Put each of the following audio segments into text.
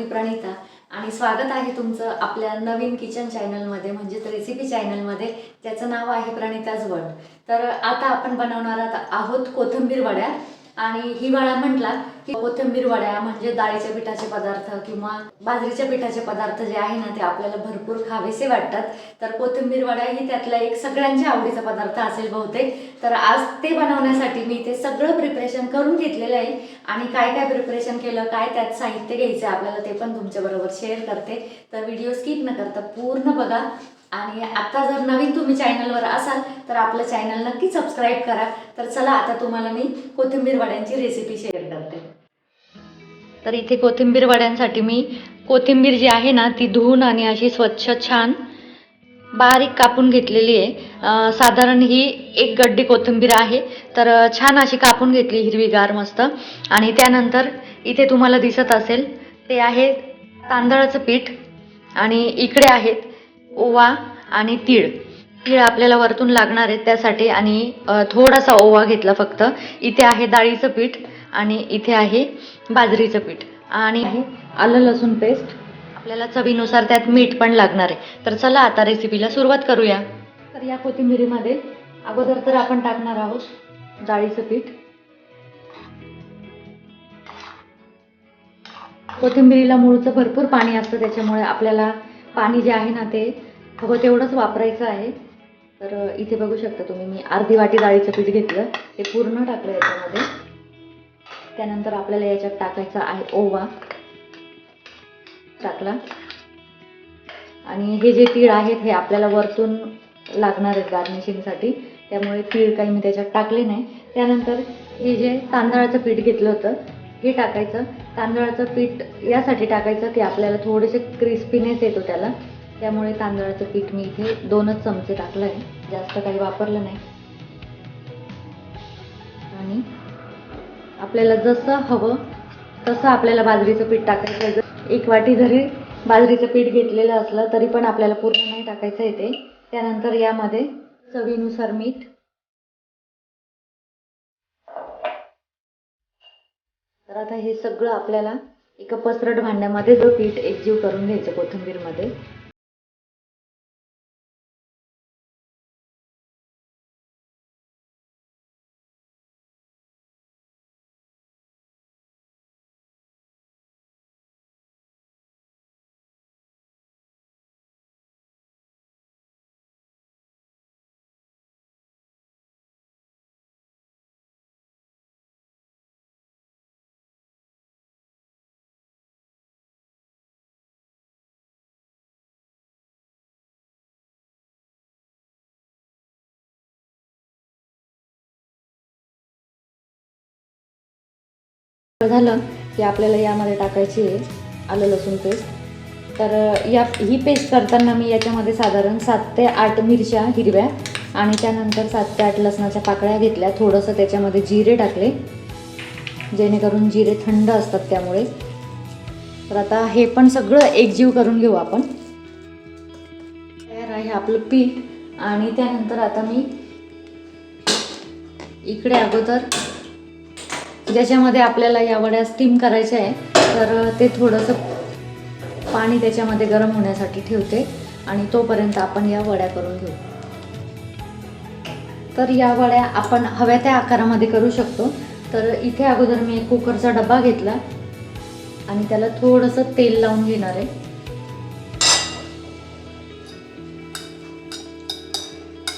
मी प्रणिता आणि स्वागत आहे तुमचं आपल्या नवीन किचन चॅनलमध्ये म्हणजेच रेसिपी चॅनलमध्ये, ज्याचं नाव आहे प्रणिताज वर्ल्ड। तर आता आपण बनवणार आहोत कोथिंबीर वड्या। आणि हिवाळा म्हटला की कोथिंबीर वड्या म्हणजे डाळीच्या पिठाचे पदार्थ किंवा बाजरीच्या पिठाचे पदार्थ जे आहे ना ते आपल्याला भरपूर खावेसे वाटतात। तर कोथिंबीर वड्या ही त्यातला एक सगळ्यांच्या आवडीचा पदार्थ असेल बहुतेक। तर आज ते बनवण्यासाठी मी ते सगळं प्रिपरेशन करून घेतलेलं आहे आणि काय काय प्रिपरेशन केलं, काय त्यात साहित्य घ्यायचं आपल्याला ते पण तुमच्याबरोबर शेअर करते। तर व्हिडिओ स्किप न करता पूर्ण बघा। आणि आता जर नवीन तुम्ही चॅनलवर असाल तर आपलं चॅनल नक्की सबस्क्राईब करा। तर चला आता तुम्हाला मी कोथिंबीर वड्यांची रेसिपी शेअर करते। तर इथे कोथिंबीर वड्यांसाठी मी कोथिंबीर जी आहे ना ती धुवून आणि अशी स्वच्छ छान बारीक कापून घेतलेली आहे। साधारण ही एक गड्डी कोथिंबीर आहे। तर छान अशी कापून घेतली हिरवीगार मस्त। आणि त्यानंतर इथे तुम्हाला दिसत असेल ते आहे तांदळाचं पीठ आणि इकडे आहेत ओवा आणि तीळ। तीळ आपल्याला वरतून लागणार आहेत त्यासाठी आणि थोडासा ओवा घेतला फक्त। इथे आहे डाळीचं पीठ आणि इथे आहे बाजरीचं पीठ आणि आहे आलं लसूण पेस्ट। आपल्याला चवीनुसार त्यात मीठ पण लागणार आहे। तर चला आता रेसिपीला सुरुवात करूया। तर या कोथिंबीरीमध्ये अगोदर तर आपण टाकणार आहोत डाळीचं पीठ। कोथिंबीरीला मूळचं भरपूर पाणी असतं, त्याच्यामुळे आपल्याला पाणी जे आहे ना ते हवं तेवढंच वापरायचं आहे। तर इथे बघू शकता तुम्ही मी अर्धी वाटी डाळीचं पीठ घेतलं, ते पूर्ण टाकलं याच्यामध्ये। त्यानंतर आपल्याला याच्यात टाकायचा आहे ओवा टाकला आणि हे जे तीळ आहेत हे आपल्याला वरतून लागणार आहेत गार्निशिंगसाठी, त्यामुळे तीळ काही मी त्याच्यात टाकले नाही। त्यानंतर हे जे तांदळाचं पीठ घेतलं होतं हे टाकायचं। तांदळाचं पीठ यासाठी टाकायचं की आपल्याला थोडेसे क्रिस्पीनेस येतो त्याला, त्यामुळे तांदळाचं पीठ मी इथे 2च चमचे टाकलं आहे, जास्त काही वापरलं नाही। आणि आपल्याला जसं हवं तसं आपल्याला बाजरीचं पीठ टाकायचं आहे। एक वाटी जरी बाजरीचं पीठ घेतलेलं असलं तरी पण आपल्याला पूर्ण नाही टाकायचं आहे ते। त्यानंतर यामध्ये चवीनुसार मीठ। तर आता हे सगळं आपल्याला एका पसरट भांड्यामध्ये जो पीठ एकजीव करून घ्यायचं कोथिंबीरमध्ये। झालं की आपल्याला यामध्ये टाकायची आहे आलं लसूण पेस्ट। तर ही पेस्ट करताना मी याच्यामध्ये साधारण 7 ते 8 मिरच्या हिरव्या आणि त्यानंतर 7 ते 8 लसणाच्या पाकळ्या घेतल्या। थोडंसं त्याच्यामध्ये जिरे टाकले, जेणेकरून जिरे थंड असतात त्यामुळे। तर आता हे पण सगळं एकजीव करून घेऊ आपण। तयार आहे आपलं पीठ। आणि त्यानंतर आता मी इकडे अगोदर ज्याच्यामध्ये आपल्याला या वड्या स्टीम करायच्या आहे तर ते थोडंसं पाणी त्याच्यामध्ये गरम होण्यासाठी ठेवते आणि तोपर्यंत आपण या वड्या करून घेऊ। तर या वड्या आपण हव्या त्या आकारामध्ये करू शकतो। तर इथे अगोदर मी एक कुकरचा डबा घेतला आणि त्याला थोडंसं तेल लावून घेणार आहे,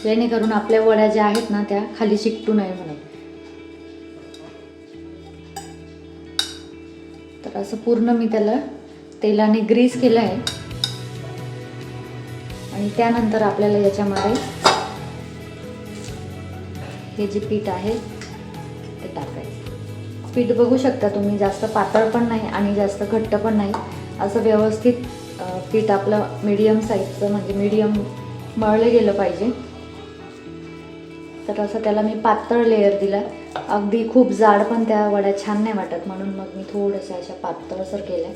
जेणेकरून आपल्या वड्या ज्या आहेत ना त्या खाली चिकटू नये म्हणून। तर असं पूर्ण मी त्याला तेलाने ग्रीस केलं आहे। आणि त्यानंतर आपल्याला याच्यामध्ये हे जे पीठ आहे ते टाकायचं। पीठ बघू शकता तुम्ही, जास्त पातळ पण नाही आणि जास्त घट्ट पण नाही, असं व्यवस्थित पीठ आपलं मीडियम साईजचं म्हणजे मीडियम मळलं गेलं पाहिजे। तर असं त्याला मी पातळ लेयर दिला, अगदी खूप जाड पण त्या वड्या छान नाही वाटत, म्हणून मग मी थोड्याशा अशा पातळसर केल्या।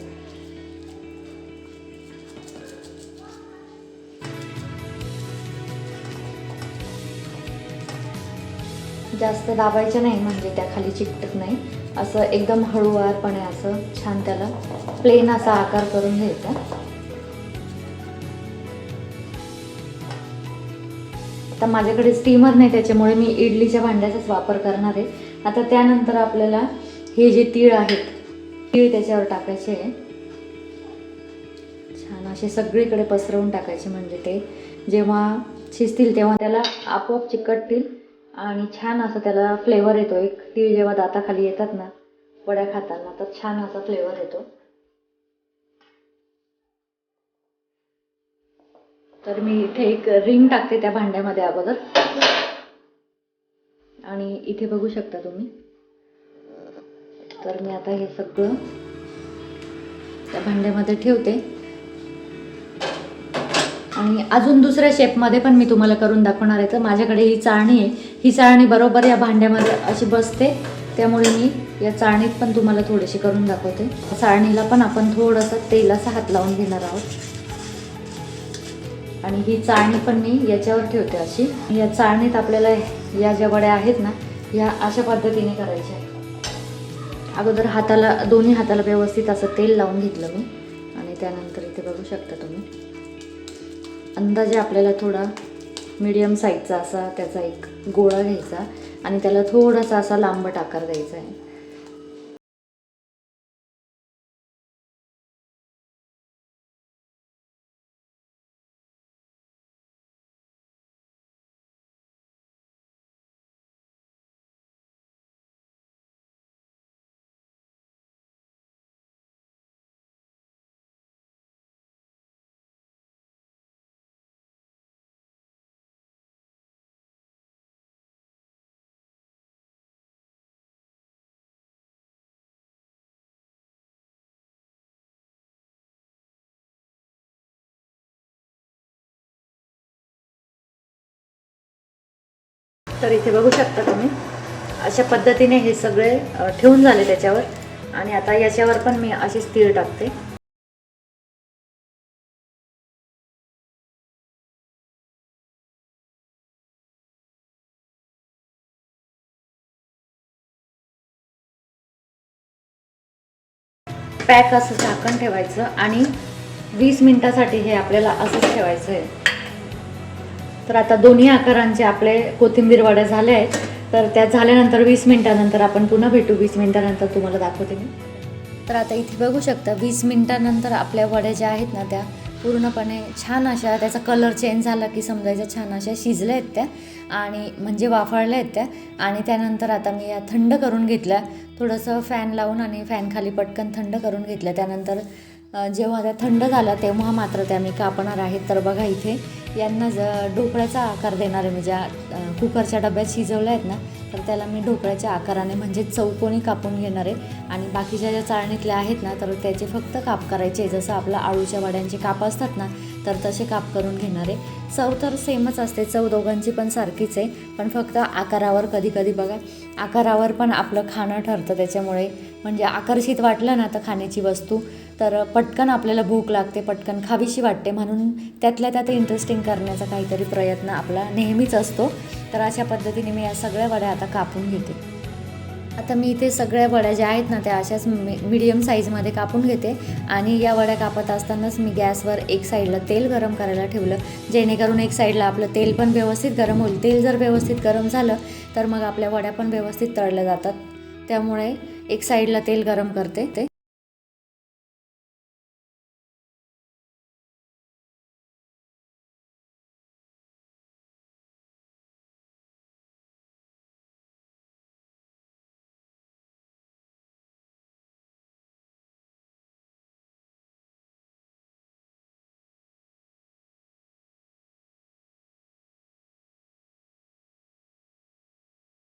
जास्त दाबायचं नाही म्हणजे त्या खाली चिकटत नाही. असं एकदम हळूवारपणे असं छान त्याला प्लेन असा आकार करून घ्यायचा. आता माझ्याकडे स्टीमर नाही त्याच्यामुळे मी इडलीच्या भांड्याचाच वापर करणार आहे. आता त्यानंतर आपल्याला हे जे तीळ आहेत, तीळ त्याच्यावर टाकायचे आहे. छान असे सगळीकडे पसरवून टाकायचे, म्हणजे ते जेव्हा शिजतील तेव्हा त्याला आपोआप चिकटतील आणि छान असं त्याला फ्लेवर येतो. एक तीळ जेव्हा दाताखाली येतात ना वड्या खाताना, तर छान असा फ्लेवर येतो. तर मी इथे एक रिंग टाकते त्या भांड्यामध्ये अगोदर, आणि इथे बघू शकता तुम्ही. तर मी आता हे सगळं त्या भांड्यामध्ये ठेवते आणि अजून दुसऱ्या शेपमध्ये पण मी तुम्हाला करून दाखवणार आहे. तर माझ्याकडे ही चाळणी आहे, ही चाळणी बरोबर या भांड्यामध्ये अशी बसते, त्यामुळे मी या चाळणीत पण तुम्हाला थोडीशी करून दाखवते. चाळणीला पण आपण थोडंसं तेलाचा हात लावून घेणार आहोत आणि ही चाळणी पण मी याच्यावर ठेवते अशी. या चाळणीत आपल्याला या ज्या वड्या आहेत ना, ह्या अशा पद्धतीने करायच्या. अगोदर हाताला, दोन्ही हाताला व्यवस्थित असं तेल लावून घेतलं मी आणि त्यानंतर इथे बघू शकता तुम्ही, अंदाजे आपल्याला थोडा मीडियम साईजचा असा त्याचा एक गोळा घ्यायचा आणि त्याला थोडासा असा लांबट आकार द्यायचा आहे. तर इथे बघू शकता तुम्ही, अशा पद्धतीने हे सगळे ठेवून झाले त्याच्यावर. आणि आता याच्यावर पण मी अशीच तीळ टाकते. पॅक असं झाकण ठेवायचं आणि 20 मिनिटासाठी हे आपल्याला असंच ठेवायचं आहे. तर आता दोन्ही आकारांचे आपले कोथिंबीर वड्या झाल्या आहेत. तर त्या झाल्यानंतर 20 मिनिटानंतर आपण पुन्हा भेटू. 20 मिनिटानंतर तुम्हाला दाखवते मी. तर आता इथे बघू शकता 20 मिनिटानंतर आपल्या वड्या ज्या आहेत ना, त्या पूर्णपणे छान अशा, त्याचा कलर चेंज झाला की समजायचं छान अशा शिजल्या आहेत त्या, आणि म्हणजे वाफाळल्या आहेत त्या. आणि त्यानंतर आता मी या थंड करून घेतल्या, थोडंसं फॅन लावून आणि फॅनखाली पटकन थंड करून घेतल्या. त्यानंतर जेव्हा त्या थंड झाल्या तेव्हा मात्र त्या मी कापणार आहेत. तर बघा इथे यांना ढोकळ्याचा आकार देणार आहे मी. ज्या कुकरच्या डब्यात शिजवल्या आहेत ना, तर त्याला मी ढोकळ्याच्या आकाराने म्हणजे चौकोनी कापून घेणार आहे. आणि बाकीच्या ज्या चाळणीतल्या आहेत ना, तर त्याचे फक्त काप करायचे, जसं आपलं आळूच्या वड्यांचे काप असतात ना, तर तसे काप करून घेणार आहे. चव तर सेमच असते, चव दोघांची पण सारखीच आहे, पण फक्त आकारावर कधी कधी बघा आकारावर पण आपलं खाणं ठरतं. त्याच्यामुळे म्हणजे आकर्षित वाटलं ना तर खाण्याची वस्तू, तर पटकन आपल्याला भूक लागते, पटकन खावीशी वाटते, म्हणून त्यातल्या त्यात इंटरेस्टिंग करण्याचा काहीतरी प्रयत्न आपला नेहमीच असतो. तर अशा पद्धतीने मी या सगळ्या वड्या आता कापून घेते. आता मी इथे सगळ्या वड्या ज्या आहेत ना, त्या अशाच मीडियम साईजमध्ये कापून घेते. आणि या वड्या कापत असतानाच मी गॅसवर एक साईडला तेल गरम करायला ठेवलं, जेणेकरून एक साईडला आपलं तेल पण व्यवस्थित गरम होईल. तेल जर व्यवस्थित गरम झालं तर मग आपल्या वड्या पण व्यवस्थित तळल्या जातात. त्यामुळे एक साईडला तेल गरम करते ते.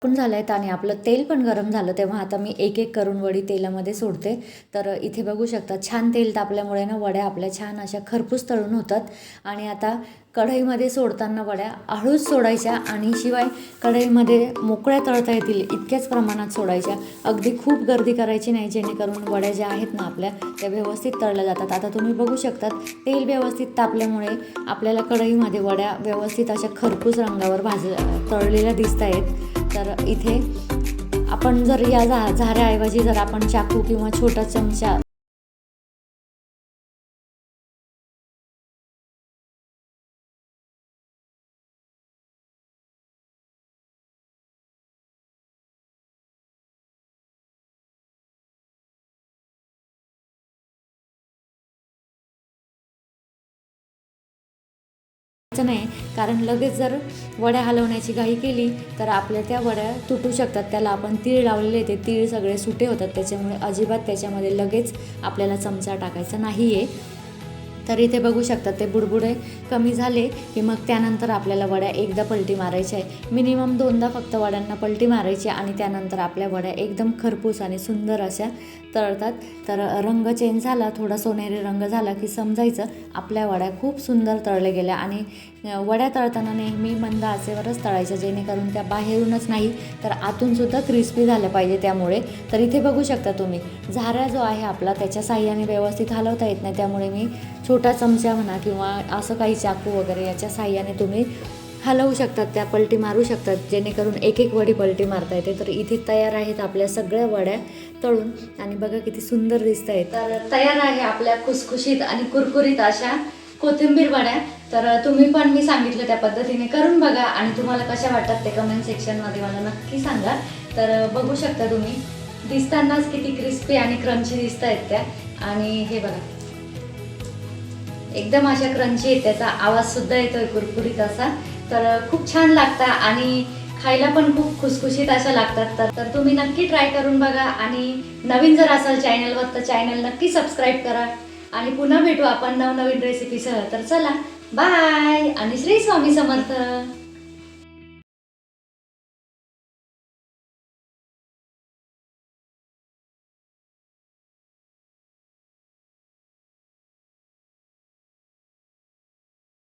पण झालं आहेत आणि आपलं तेल पण गरम झालं, तेव्हा आता मी एक एक करून वडी तेलामध्ये सोडते. तर इथे बघू शकता छान तेल तापल्यामुळे ना वड्या आपल्या छान अशा खरपूस तळून होतात. आणि आता कढईमध्ये सोडताना वड्या हळूच सोडायच्या, आणि शिवाय कढईमध्ये मोकळ्या तळता येतील इतक्याच प्रमाणात सोडायच्या. अगदी खूप गर्दी करायची नाही, जेणेकरून वड्या ज्या आहेत ना आपल्या, त्या व्यवस्थित तळल्या जातात. आता तुम्ही बघू शकतात तेल व्यवस्थित तापल्यामुळे आपल्याला कढईमध्ये वड्या व्यवस्थित अशा खरपूस रंगावर तळलेल्या दिसत आहेत. तर इथे आपण जर या झाऱ्याऐवजी जर आपण चाकू किंवा छोटा चमचा नाही, कारण लगेच जर वड्या हलवण्याची घाई केली तर आपल्या त्या वड्या तुटू शकतात. त्याला आपण तीळ लावलेले ते तीळ सगळे सुटे होतात, त्याच्यामुळे अजिबात त्याच्यामध्ये लगेच आपल्याला चमचा टाकायचा नाही आहे. तर इथे बघू शकतात ते बुडबुडे कमी झाले की मग त्यानंतर आपल्याला वड्या एकदा पलटी मारायची आहे. मिनिमम 2दा फक्त वड्यांना पलटी मारायची आणि त्यानंतर आपल्या वड्या एकदम खरपूस आणि सुंदर अशा तळतात. तर रंग चेंज झाला, थोडा सोनेरी रंग झाला की समजायचं आपल्या वड्या खूप सुंदर तळल्या गेल्या. आणि वड्या तळताना नेहमी मंद आचेवरच तळायच्या, जेणेकरून त्या बाहेरूनच नाही तर आतूनसुद्धा क्रिस्पी झाल्या पाहिजे. त्यामुळे तर इथे बघू शकता तुम्ही झारा जो आहे आपला त्याच्या साह्याने व्यवस्थित हलवता येत नाही, त्यामुळे मी छोटा चमचा म्हणा किंवा असं काही चाकू वगैरे याच्या साह्याने तुम्ही हलवू शकतात, त्या पलटी मारू शकतात, जेणेकरून एक एक वडी पलटी मारता येते. तर इथे तयार आहेत आपल्या सगळ्या वड्या तळून आणि बघा किती सुंदर दिसत आहेत. तर तयार आहे आपल्या खुसखुशीत आणि कुरकुरीत अशा कोथिंबीर वड्या. तर तुम्ही पण मी सांगितलं त्या पद्धतीने करून बघा आणि तुम्हाला कशा वाटतात ते कमेंट सेक्शनमध्ये मला नक्की सांगा. तर बघू शकता तुम्ही दिसतानाच किती क्रिस्पी आणि क्रंची दिसत आहेत त्या. आणि हे बघा एकदम अशा क्रंची आहेत, त्याचा आवाजसुद्धा येतोय कुरकुरीत असा. तर खूप छान लागतात आणि खायला पण खूप खुसखुशीत अशा लागतात. तर तुम्ही नक्की ट्राय करून बघा आणि नवीन जर असाल चॅनलवर तर चॅनल नक्की सबस्क्राईब करा. आणि पुन्हा भेटू आपण नवनवीन रेसिपीसह. तर चला बाय आणि श्री स्वामी समर्थ.